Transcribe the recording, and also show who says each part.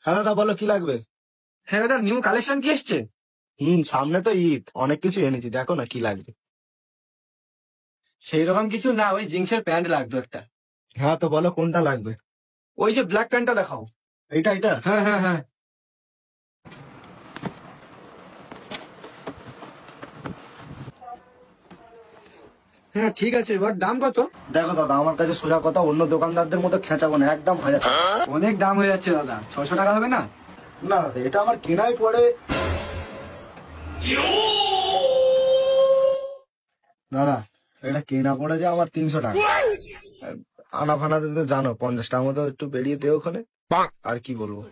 Speaker 1: হ্যাঁ দাদা বলো কি লাগবে?
Speaker 2: হ্যাঁ দাদা, নিউ কালেকশন কি এসছে?
Speaker 1: সামনে তো ঈদ, অনেক কিছু এনেছি, দেখো না কি লাগবে।
Speaker 2: সেই রকম কিছু না, ওই জিন্সের প্যান্ট লাগতো একটা।
Speaker 1: হ্যাঁ তো বলো কোনটা লাগবে।
Speaker 2: ওই যে ব্ল্যাক প্যান্টটা দেখাও।
Speaker 1: এইটা এটা?
Speaker 2: হ্যাঁ হ্যাঁ হ্যাঁ। হ্যাঁ ঠিক আছে, এবার দাম কত?
Speaker 1: দেখো দাদা, আমার কাছে সোজা কথা, অন্য দোকানদারদের মতো খেঁচাবো না, একদম 1000 টাকা।
Speaker 2: অনেক দাম হয়ে যাচ্ছে দাদা, 600 টাকা হবে না?
Speaker 1: না দাদা, এটা আমার কেনাই পড়ে। দাদা এটা কেনা পড়ে যে আমার 300 টাকা। আনা ফানাতে তো জানো, 50 টাকার মতো একটু বেরিয়ে দেও ওখানে। আর কি বলবো।